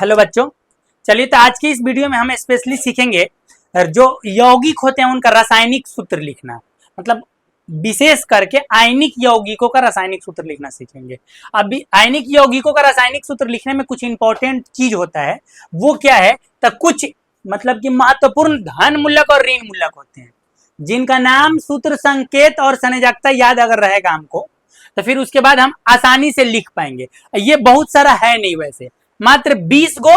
Hello बच्चों, चलिए तो आज की इस वीडियो में हम स्पेशली सीखेंगे जो यौगिक होते हैं उनका रासायनिक सूत्र लिखना। मतलब विशेष करके आयनिक यौगिकों का रासायनिक सूत्र लिखना सीखेंगे। अब आयनिक यौगिकों का रासायनिक सूत्र लिखने में कुछ इंपॉर्टेंट चीज होता है, वो क्या है? तो कुछ मतलब कि महत्वपूर्ण धन मूलक और ऋण मूलक होते हैं, जिनका नाम, सूत्र, संकेत और संयोजकता याद अगर रहेगा हमको, तो फिर उसके बाद हम आसानी से लिख पाएंगे। ये बहुत सारा है नहीं, वैसे मात्र 20 गो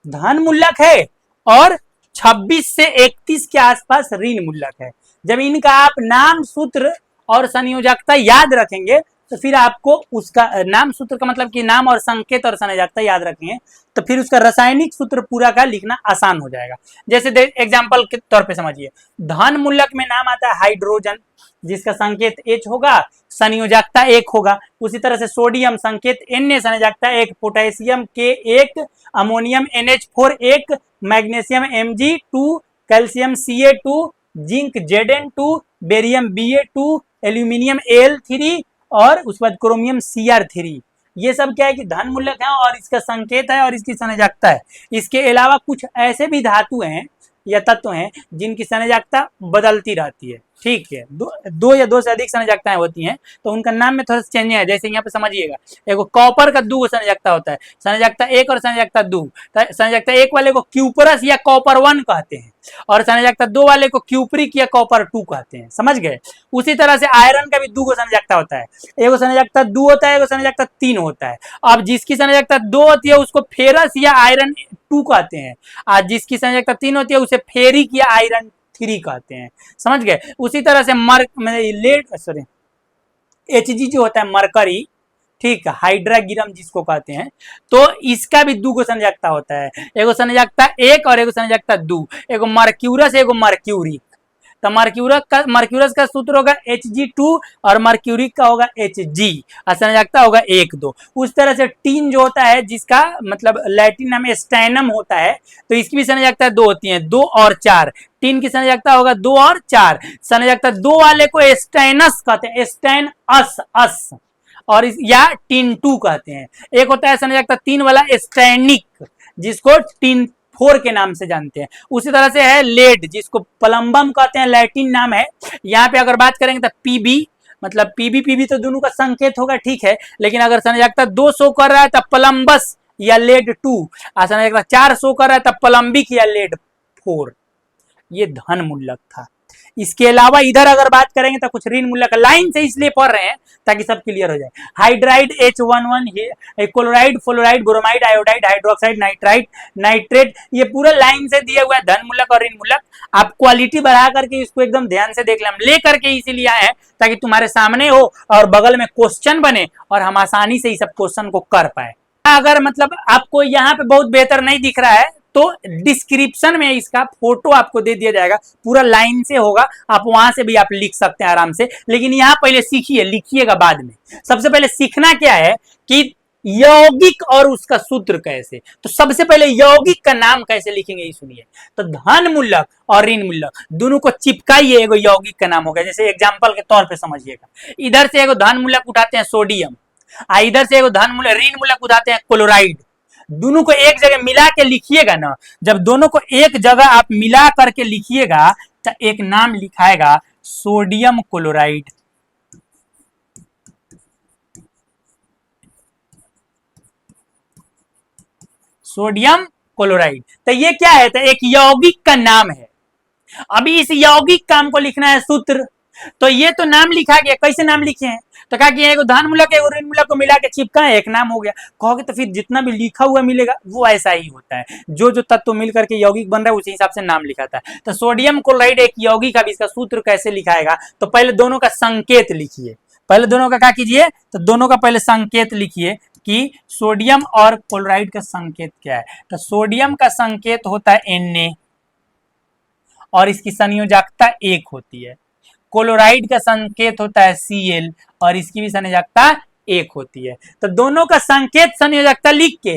धन मूलक है और 26 से 31 के आसपास ऋण मूलक है। जब इनका आप नाम, सूत्र और संयोजकता याद रखेंगे तो फिर आपको उसका नाम, सूत्र का मतलब कि नाम और संकेत और संयोजकता याद रखेंगे तो फिर उसका रासायनिक सूत्र पूरा का लिखना आसान हो जाएगा। जैसे एग्जांपल के तौर पे समझिए, धन मूलक में नाम आता है हाइड्रोजन, जिसका संकेत H होगा, संयोजकता 1 होगा। उसी तरह से सोडियम संकेत Na, संयोजकता 1, potassium K1, ammonium NH4 1, magnesium Mg2, calcium Ca2, zinc Zn2, barium Ba2, aluminium Al3 और उसके बाद क्रोमियम Cr3। ये सब क्या है कि धन मूलक है और इसका संकेत है और इसकी संयोजकता है। इसके अलावा कुछ ऐसे भी धातु हैं या तत्व हैं जिनकी संयोजकता बदलती रहती है। ठीक है, दो या दो से अधिक संयोजकताएं होती हैं तो उनका नाम में थोड़ा सा चेंज है। जैसे यहाँ पे समझिएगा, एगो कॉपर का 2 संयोजकता होता है, संयोजकता 1 और संयोजकता 2। संयोजकता 1 वाले को क्यूपरस या कॉपर 1 कहते हैं और संयोजकता 2 वाले को क्यूपरिक या कॉपर 2 कहते हैं। समझ गए? उसी तरह से आयरन का भी 2 संयोजकता होता है, एगो संयोजकता 2 होता है, एगो संयोजकता 3 होता है। अब जिसकी संयोजकता 2 होती है उसको फेरस या आयरन 2 कहते हैं, आज जिसकी संयोजकता 3 होती है उसे फेरिक या आयरन 3 कहते हैं। समझ गए? उसी तरह से Hg जो होता है मरकरी, ठीक है, हाइड्रागिरम जिसको कहते हैं, तो इसका भी 2 संयोजकता होता है, एगो संयोजकता 1 और एगो संयोजकता 2, एगो मर्क्यूरस, एगो मर्क्यूरिक। तो मर्क्यूरस का सूत्र होगा Hg2 और मर्क्यूरिक का होगा Hg और संयोजकता होगा 1 2। उस तरह से टीन जो होता है, जिसका मतलब लैटिन नाम स्टैनम होता है, तो इसकी भी संयोजकता 2 होती है, 2 और 4। टीन की संयोजकता होगा 2 और 4। संयोजकता 2 वाले को स्टैनस कहते हैं, स्टैन अस और या टीन 2 कहते हैं। एक होता है संयोजकता 3 वाला स्टैनिक, जिसको टीन 4 के नाम से जानते हैं। उसी तरह से है लेड, जिसको प्लम्बम कहते हैं, लैटिन नाम है। यहाँ पे अगर बात करेंगे तो पीबी, मतलब पीबी तो दोनों का संकेत होगा, ठीक है, लेकिन अगर संयोजकता 2 शो कर रहा है तब प्लम्बस या लेड 2, और संयोजकता 4 शो कर रहा है तब प्लम्बिक या लेड 4। ये धन मूलक था। इसके अलावा इधर अगर बात करेंगे तो कुछ ऋण मूलक लाइन से इसलिए पढ़ रहे हैं ताकि सब क्लियर हो जाए। Hydride H11, chloride, fluoride, bromide, iodide, hydroxide, nitride, nitrate, ये पूरा लाइन से दिया हुआ है धन मूलक और ऋण मूलक। आप क्वालिटी बढ़ा करके इसको एकदम ध्यान से देख लें, हम ले करके इसीलिए आए हैं ताकि तुम्हारे सामने हो और बगल में क्वेश्चन बने और हम आसानी से इस सब क्वेश्चन को कर पाए। अगर मतलब आपको यहाँ पे बहुत बेहतर नहीं दिख रहा है तो डिस्क्रिप्शन में इसका फोटो आपको दे दिया जाएगा, पूरा लाइन से होगा, आप वहां से भी आप लिख सकते हैं आराम से। लेकिन यहाँ पहले सीखिए, लिखिएगा बाद में। सबसे पहले सीखना क्या है कि यौगिक और उसका सूत्र कैसे, तो सबसे पहले यौगिक का नाम कैसे लिखेंगे ये सुनिए। तो धन मूलक और ऋण मूलक दोनों को चिपकाइए, एगो यौगिक का नाम होगा। जैसे एग्जाम्पल के तौर पर समझिएगा, इधर से एगो धन मूलक उठाते हैं सोडियम, इधर से एगो धन मूलक ऋण मूलक उठाते हैं क्लोराइड। दोनों को एक जगह मिला के लिखिएगा ना, जब दोनों को एक जगह आप मिला करके लिखिएगा तो एक नाम लिखाएगा सोडियम क्लोराइड। सोडियम क्लोराइड, तो ये क्या है? तो एक यौगिक का नाम है। अभी इस यौगिक का हमको लिखना है सूत्र। तो ये तो नाम लिखा गया, कैसे नाम लिखे हैं? तो कहा कि एगो धन मूलक एगो ऋण मूलक को मिला के चिपका एक नाम हो गया। कहोगे तो फिर जितना भी लिखा हुआ मिलेगा वो ऐसा ही होता है, जो जो तत्व मिल करके यौगिक बन रहा है उसी हिसाब से नाम लिखाता है। तो सोडियम क्लोराइड एक यौगिक, अब इसका सूत्र कैसे लिखाएगा? तो पहले दोनों का संकेत लिखिए। पहले दोनों का क्या कीजिए? तो दोनों का पहले संकेत लिखिए कि सोडियम और क्लोराइड का संकेत क्या है। तो सोडियम का संकेत होता है Na और इसकी संयोजकता 1 होती है। क्लोराइड का संकेत होता है Cl और इसकी भी संयोजकता 1 होती है। तो दोनों का संकेत संयोजकता लिख के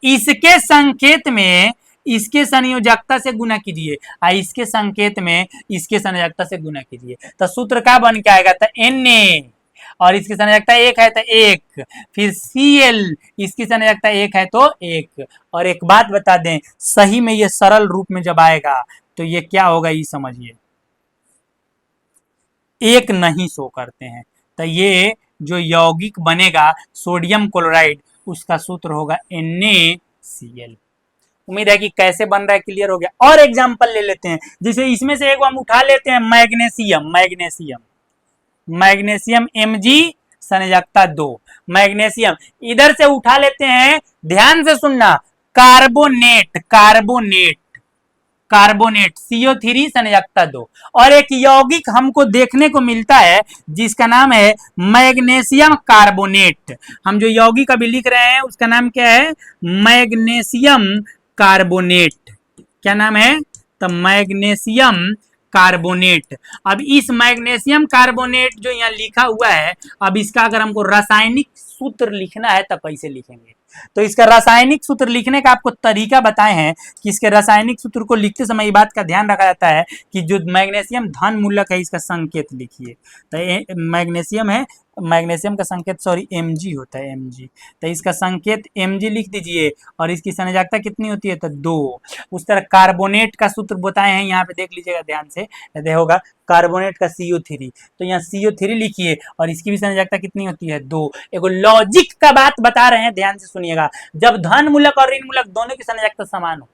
इसके संकेत में इसके संयोजकता से गुना कीजिए, इसके संकेत में इसके संयोजकता से गुना कीजिए, तो सूत्र क्या बन के आएगा? तो Na और इसकी संयोजकता एक है तो एक, फिर Cl इसकी संयोजकता एक है तो एक। और एक बात बता दें, सही में ये सरल रूप में जब आएगा तो ये क्या होगा ये समझिए, एक नहीं शो करते हैं। तो ये जो यौगिक बनेगा सोडियम क्लोराइड, उसका सूत्र होगा NaCl। उम्मीद है कि कैसे बन रहा है क्लियर हो गया। और एग्जांपल ले लेते हैं, जैसे इसमें से एक हम उठा लेते हैं मैग्नीशियम। Magnesium Mg संयोजकता 2। मैग्नीशियम इधर से उठा लेते हैं, ध्यान से सुनना, कार्बोनेट CO3 संयोजकता 2। और एक यौगिक हमको देखने को मिलता है जिसका नाम है मैग्नीशियम कार्बोनेट। हम जो यौगिक अभी लिख रहे हैं उसका नाम क्या है, मैग्नीशियम कार्बोनेट। क्या नाम है, तो मैग्नीशियम कार्बोनेट। अब इस मैग्नीशियम कार्बोनेट जो यहाँ लिखा हुआ है, अब इसका अगर हमको रासायनिक सूत्र लिखना है तो कैसे लिखेंगे। तो इसका रासायनिक सूत्र लिखने का आपको तरीका बताए हैं कि इसके रासायनिक सूत्र को लिखते समय ये बात का ध्यान रखा जाता है कि जो मैग्नीशियम धन मूलक है इसका संकेत लिखिए। तो मैग्नीशियम है, मैग्नीशियम का संकेत Mg होता है, Mg। तो इसका संकेत Mg लिख दीजिए और इसकी संयोजकता कितनी होती है, तो 2। उस तरह कार्बोनेट का सूत्र बताए हैं, यहाँ पे देख लीजिएगा ध्यान से, होगा कार्बोनेट का CO3। तो यहाँ CO3 लिखिए और इसकी भी संयोजकता कितनी होती है, 2। एगो लॉजिक का बात बता रहे हैं, ध्यान से सुनिएगा। जब धन मूलक और ऋण मूलक दोनों की संयोजकता समान हो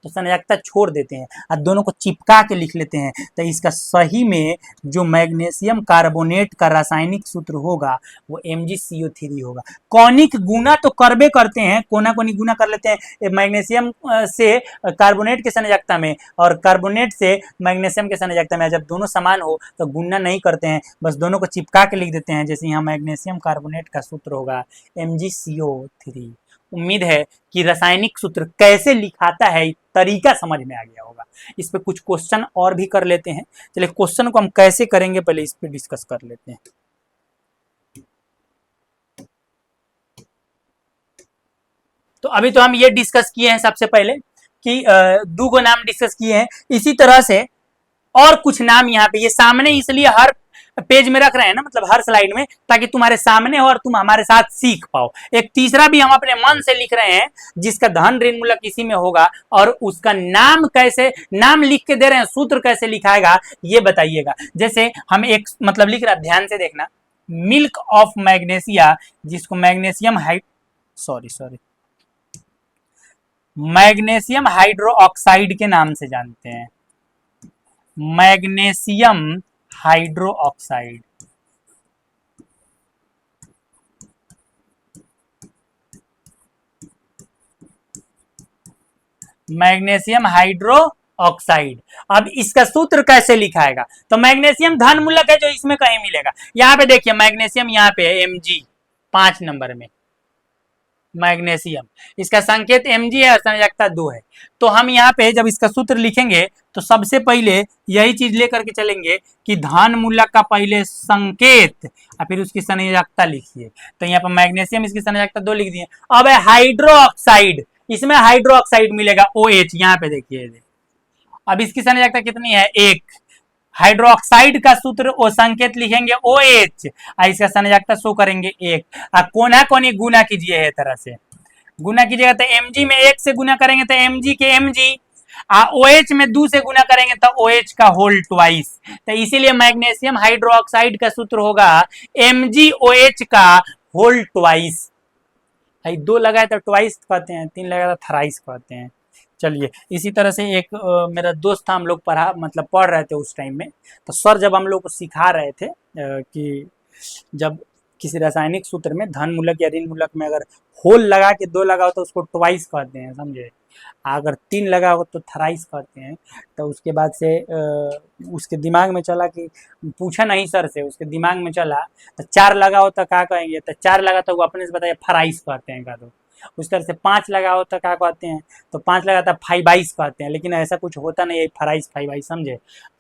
तो संयोजकता छोड़ देते हैं और दोनों को चिपका के लिख लेते हैं। तो इसका सही में जो मैग्नीशियम कार्बोनेट का रासायनिक सूत्र होगा वो MgCO3 होगा। कौनिक गुना तो करबे करते हैं, कोना कोनी गुना कर लेते हैं मैग्नीशियम से कार्बोनेट के संयोजकता में और कार्बोनेट से मैग्नीशियम के संयोजकता में। जब दोनों समान हो तो गुना नहीं करते हैं, बस दोनों को चिपका के लिख देते हैं। जैसे यहाँ मैग्नीशियम कार्बोनेट का सूत्र होगा MgCO3। उम्मीद है कि रासायनिक सूत्र कैसे लिखाता है तरीका समझ में आ गया होगा। इस पे कुछ क्वेश्चन और भी कर लेते हैं। चलिए क्वेश्चन को हम कैसे करेंगे पहले इस पे डिस्कस कर लेते हैं। तो अभी तो हम ये डिस्कस किए हैं सबसे पहले कि दो गो नाम डिस्कस किए हैं। इसी तरह से और कुछ नाम यहाँ पे ये सामने इसलिए हर पेज में रख रहे हैं ना, मतलब हर स्लाइड में, ताकि तुम्हारे सामने हो और तुम हमारे साथ सीख पाओ। एक तीसरा भी हम अपने मन से लिख रहे हैं जिसका धन ऋण मूलक इसी में होगा और उसका नाम कैसे, नाम लिख के दे रहे हैं, सूत्र कैसे लिखाएगा ये बताइएगा। जैसे हम एक मतलब लिख रहा, ध्यान से देखना, मिल्क ऑफ मैग्नेशिया, जिसको मैग्नीशियम मैग्नीशियम हाइड्रोक्साइड के नाम से जानते हैं। Magnesium hydroxide, magnesium hydroxide. अब इसका सूत्र कैसे लिखाएगा, तो मैग्नीशियम धन मूलक है जो इसमें कहीं मिलेगा। यहां पे देखिए मैग्नीशियम यहाँ पे है Mg 5 नंबर में मैग्नीशियम, इसका संकेत Mg है और संयोजकता 2 है। तो हम यहाँ पे जब इसका सूत्र लिखेंगे तो सबसे पहले यही चीज लेकर के चलेंगे कि धन मूलक का पहले संकेत और फिर उसकी संयोजकता लिखिए। तो यहाँ पर मैग्नीशियम इसकी संयोजकता 2 लिख दिए। अब है हाइड्रोक्साइड, इसमें हाइड्रोक्साइड मिलेगा OH, यहाँ पे देखिए। अब इसकी संयोजकता कितनी है, 1। हाइड्रोक्साइड का सूत्र वो संकेत लिखेंगे OH, इसका संयोजकता शो करेंगे 1। कोना कोनी गुना कीजिए, है तरह से गुना कीजिएगा तो Mg में 1 से गुना करेंगे तो Mg के Mg, OH में 2 से गुना करेंगे तो OH का होल ट्वाइस। तो इसीलिए मैग्नीशियम हाइड्रोक्साइड का सूत्र होगा MgOH का होल ट्वाइस। 2 लगाए तो ट्वाइस कहते हैं, 3 लगाए तो थराइस कहते हैं। चलिए इसी तरह से एक मेरा दोस्त था, हम लोग पढ़ रहे थे उस टाइम में। तो सर जब हम लोग को सिखा रहे थे कि जब किसी रासायनिक सूत्र में धन मूलक या ऋण मूलक में अगर होल लगा के 2 लगाओ तो उसको ट्वाइस कहते हैं, समझे। अगर 3 लगा हो तो थराइस कहते हैं। तो उसके बाद से उसके दिमाग में चला कि पूछा नहीं सर से, उसके दिमाग में चला तो 4 लगा हो तो क्या कहेंगे, तो 4 लगा तो वो अपने से बताइए फराइस कहते हैं का। तो उस तरह से 5 लगा हो तो क्या कहते हैं, तो 5 लगा तो फाइबाइस कहते हैं। लेकिन ऐसा कुछ होता नहीं है, फराइस फाइबाइस, समझे।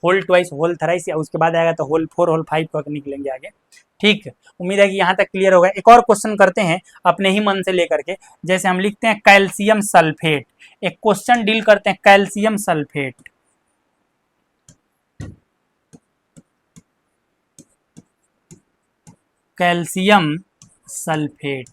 होल ट्वाइस, होल थराइस, या उसके बाद आएगा तो होल 4 होल 5 कह निकलेंगे आगे। ठीक, उम्मीद है कि यहाँ तक क्लियर होगा। एक और क्वेश्चन करते हैं अपने ही मन से लेकर के। जैसे हम लिखते हैं कैल्शियम सल्फेट, एक क्वेश्चन डील करते हैं calcium sulphate. Calcium sulphate.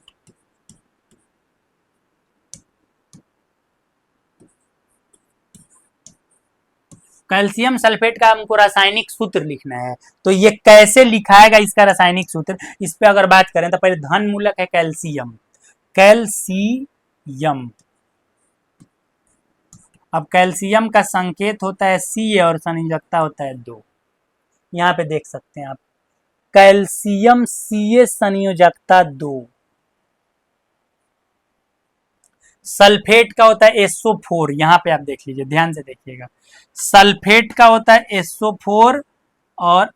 Calcium sulphate का हमको रासायनिक सूत्र लिखना है, तो ये कैसे लिखाएगा इसका रासायनिक सूत्र, इस पे अगर बात करें तो पहले धन मूलक है कैल्शियम, कैल्शियम। अब कैल्शियम का संकेत होता है Ca और संयोजकता होता है 2। यहाँ पे देख सकते हैं आप, कैल्शियम Ca संयोजकता 2। सल्फेट का होता है SO4, यहाँ पे आप देख लीजिए, ध्यान से देखिएगा, सल्फेट का होता है SO4 और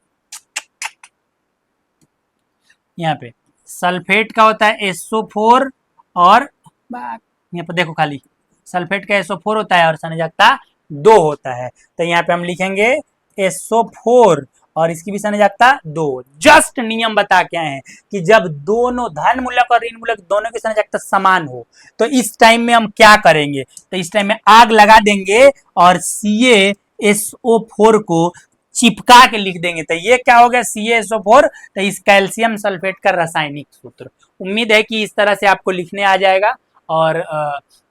यहाँ पे सल्फेट का होता है SO4 और यहाँ पे देखो खाली सल्फेट का SO4 होता है और संयोजकता 2 होता है, तो यहाँ पे हम लिखेंगे SO4 और इसकी भी संयोजकता 2। जस्ट नियम बता के आए हैं कि जब दोनों धन मूलक और ऋण मूलक दोनों की संयोजकता समान हो तो इस टाइम में हम क्या करेंगे, तो इस टाइम में आग लगा देंगे और CaSO4 को चिपका के लिख देंगे, तो ये क्या हो गया CaSO4, तो इस कैल्शियम सल्फेट का रासायनिक सूत्र। उम्मीद है कि इस तरह से आपको लिखने आ जाएगा। और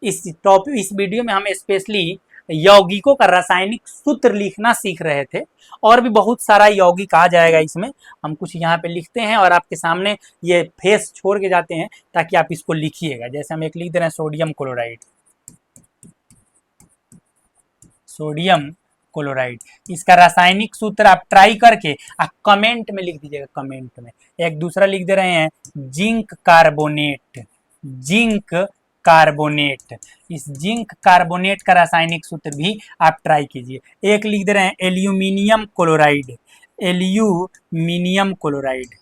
इस वीडियो में हम स्पेशली यौगिकों का रासायनिक सूत्र लिखना सीख रहे थे, और भी बहुत सारा यौगिक आ जाएगा इसमें, हम कुछ यहाँ पे लिखते हैं और आपके सामने ये फेस छोड़ के जाते हैं ताकि आप इसको लिखिएगा। जैसे हम एक लिख दे रहे हैं सोडियम क्लोराइड, सोडियम क्लोराइड, इसका रासायनिक सूत्र आप ट्राई करके कमेंट में लिख दीजिएगा, कमेंट में। एक दूसरा लिख दे रहे हैं जिंक कार्बोनेट, जिंक कार्बोनेट, इस जिंक कार्बोनेट का रासायनिक सूत्र भी आप ट्राई कीजिए। एक लिख दे रहे हैं aluminium chloride, aluminium chloride,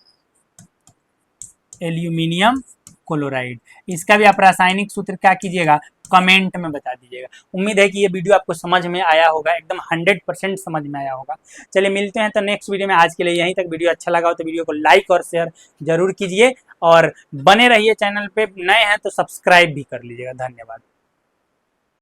aluminium chloride, इसका भी आप रासायनिक सूत्र क्या कीजिएगा, कमेंट में बता दीजिएगा। उम्मीद है कि ये वीडियो आपको समझ में आया होगा, एकदम 100% समझ में आया होगा। चलिए मिलते हैं तो नेक्स्ट वीडियो में, आज के लिए यहीं तक। वीडियो अच्छा लगा हो तो वीडियो को लाइक और शेयर जरूर कीजिए और बने रहिए चैनल पे, नए हैं तो सब्सक्राइब भी कर लीजिएगा। धन्यवाद।